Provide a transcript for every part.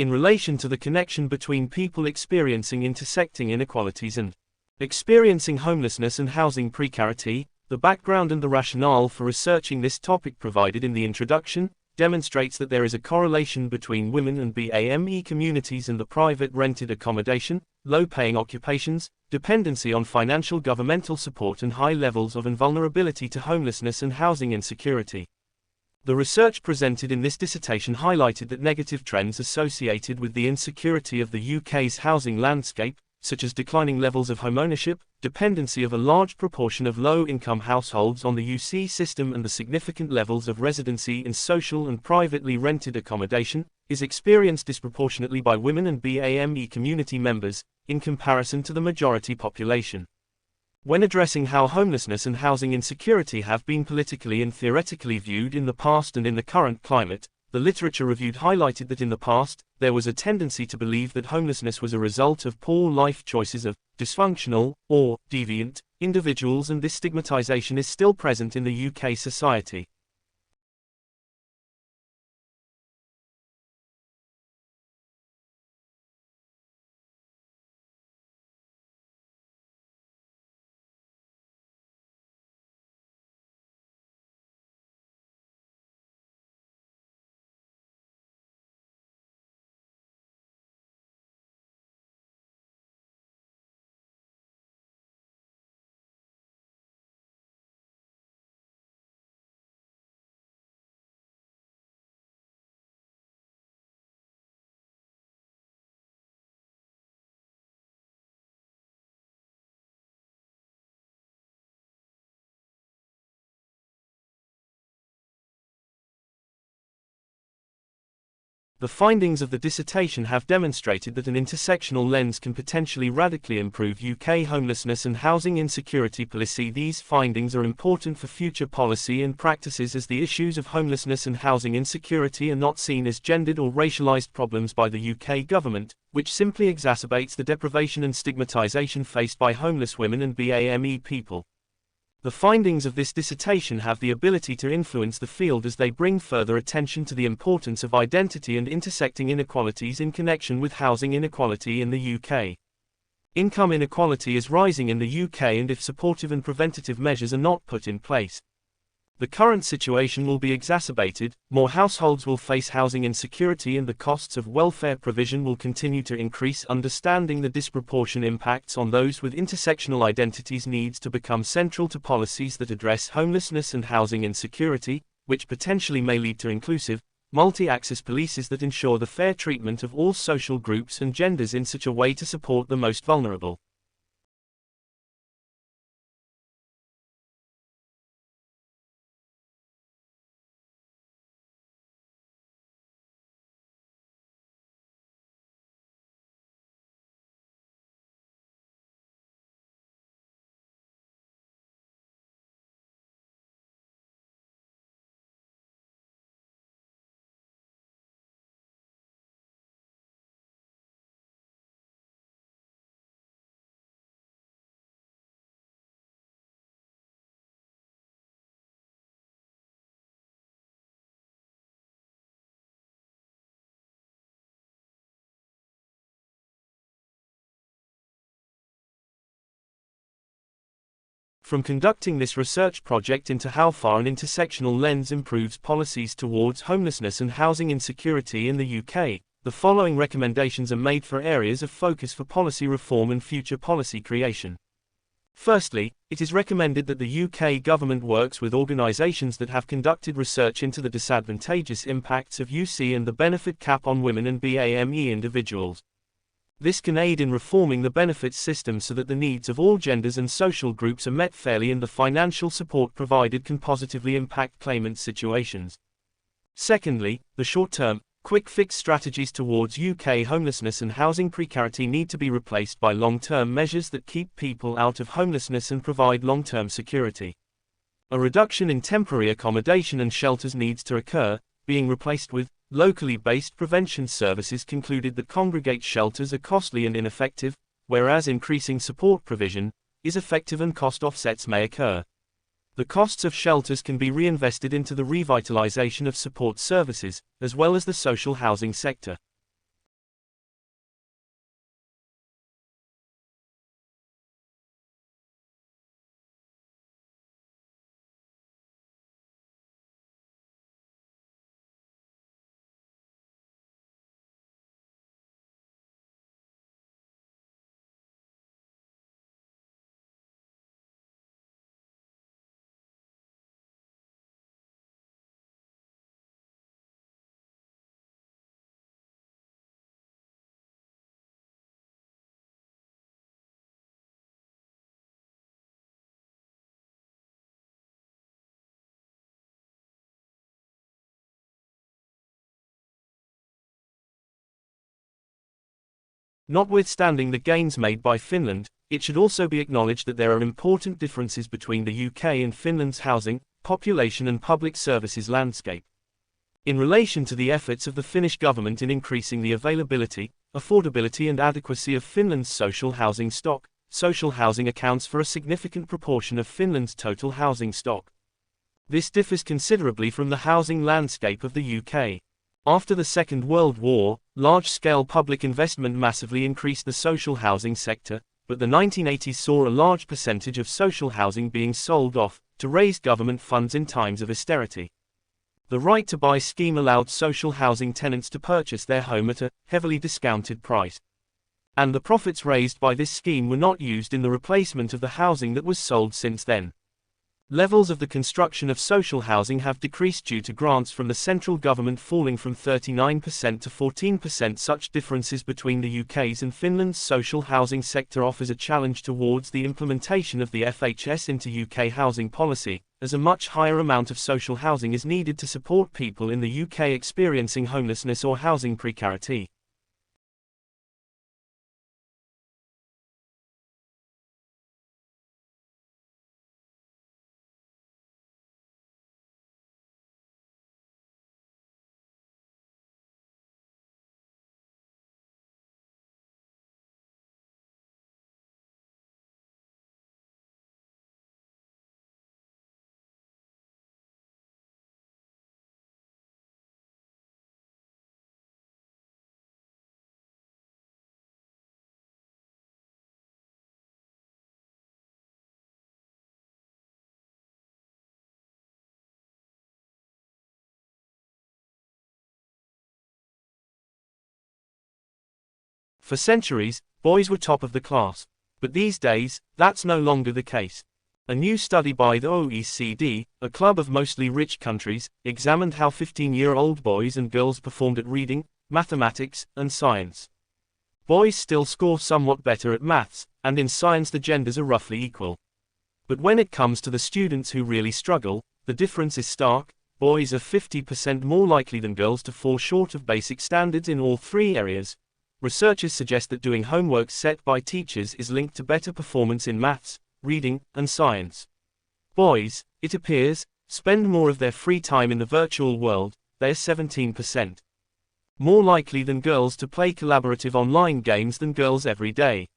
In relation to the connection between people experiencing intersecting inequalities and experiencing homelessness and housing precarity, the background and the rationale for researching this topic provided in the introduction demonstrates that there is a correlation between women and BAME communities and the private rented accommodation, low-paying occupations, dependency on financial governmental support and high levels of invulnerability to homelessness and housing insecurity. The research presented in this dissertation highlighted that negative trends associated with the insecurity of the UK's housing landscape, such as declining levels of homeownership, dependency of a large proportion of low-income households on the UC system and the significant levels of residency in social and privately rented accommodation, is experienced disproportionately by women and BAME community members, in comparison to the majority population. When addressing how homelessness and housing insecurity have been politically and theoretically viewed in the past and in the current climate, the literature reviewed highlighted that in the past, there was a tendency to believe that homelessness was a result of poor life choices of dysfunctional or deviant individuals, and this stigmatization is still present in the UK society. The findings of the dissertation have demonstrated that an intersectional lens can potentially radically improve UK homelessness and housing insecurity policy. These findings are important for future policy and practices, as the issues of homelessness and housing insecurity are not seen as gendered or racialized problems by the UK government, which simply exacerbates the deprivation and stigmatization faced by homeless women and BAME people. The findings of this dissertation have the ability to influence the field as they bring further attention to the importance of identity and intersecting inequalities in connection with housing inequality in the UK. Income inequality is rising in the UK, and if supportive and preventative measures are not put in place, the current situation will be exacerbated. More households will face housing insecurity and the costs of welfare provision will continue to increase. Understanding the disproportionate impacts on those with intersectional identities needs to become central to policies that address homelessness and housing insecurity, which potentially may lead to inclusive, multi-access policies that ensure the fair treatment of all social groups and genders in such a way to support the most vulnerable. From conducting this research project into how far an intersectional lens improves policies towards homelessness and housing insecurity in the UK, the following recommendations are made for areas of focus for policy reform and future policy creation. Firstly, it is recommended that the UK government works with organisations that have conducted research into the disadvantageous impacts of UC and the benefit cap on women and BAME individuals. This can aid in reforming the benefits system so that the needs of all genders and social groups are met fairly, and the financial support provided can positively impact claimant situations. Secondly, the short-term, quick-fix strategies towards UK homelessness and housing precarity need to be replaced by long-term measures that keep people out of homelessness and provide long-term security. A reduction in temporary accommodation and shelters needs to occur, being replaced with locally based prevention services. Concluded that congregate shelters are costly and ineffective, whereas increasing support provision, is effective and cost offsets may occur. The costs of shelters can be reinvested into the revitalization of support services, as well as the social housing sector. Notwithstanding the gains made by Finland, it should also be acknowledged that there are important differences between the UK and Finland's housing, population and public services landscape. In relation to the efforts of the Finnish government in increasing the availability, affordability and adequacy of Finland's social housing stock, social housing accounts for a significant proportion of Finland's total housing stock. This differs considerably from the housing landscape of the UK. After the Second World War, large-scale public investment massively increased the social housing sector, but the 1980s saw a large percentage of social housing being sold off, to raise government funds in times of austerity. The right to buy scheme allowed social housing tenants to purchase their home at a heavily discounted price. And the profits raised by this scheme were not used in the replacement of the housing that was sold since then. Levels of the construction of social housing have decreased due to grants from the central government falling from 39% to 14%. Such differences between the UK's and Finland's social housing sector offers a challenge towards the implementation of the FHS into UK housing policy, as a much higher amount of social housing is needed to support people in the UK experiencing homelessness or housing precarity. For centuries, boys were top of the class. But these days, that's no longer the case. A new study by the OECD, a club of mostly rich countries, examined how 15-year-old boys and girls performed at reading, mathematics, and science. Boys still score somewhat better at maths, and in science the genders are roughly equal. But when it comes to the students who really struggle, the difference is stark. Boys are 50% more likely than girls to fall short of basic standards in all three areas. Researchers suggest that doing homework set by teachers is linked to better performance in maths, reading, and science. Boys, it appears, spend more of their free time in the virtual world. They are 17% more likely than girls to play collaborative online games than girls every day.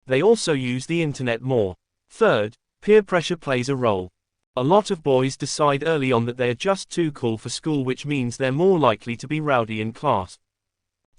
They also use the internet more. Third, peer pressure plays a role. A lot of boys decide early on that they are just too cool for school, which means they're more likely to be rowdy in class.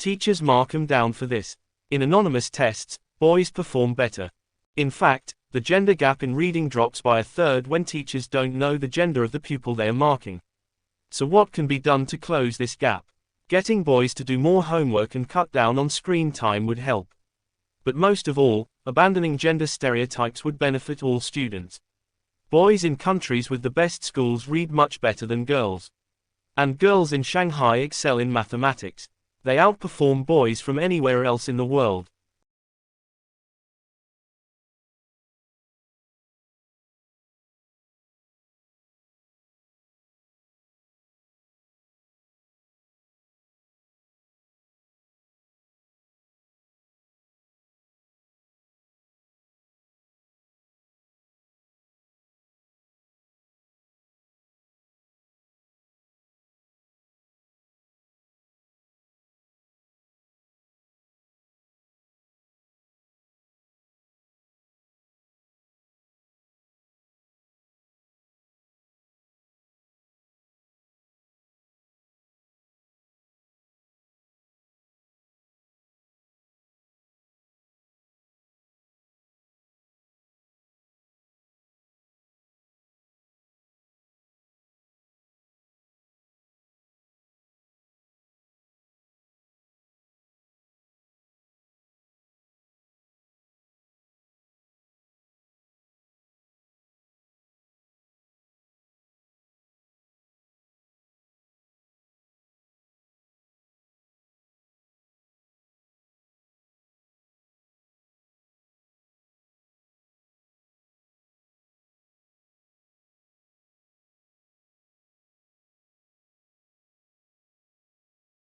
Teachers mark them down for this. In anonymous tests, boys perform better. In fact, the gender gap in reading drops by a third when teachers don't know the gender of the pupil they are marking. So what can be done to close this gap? Getting boys to do more homework and cut down on screen time would help. But most of all, abandoning gender stereotypes would benefit all students. Boys in countries with the best schools read much better than girls. And girls in Shanghai excel in mathematics. They outperform boys from anywhere else in the world.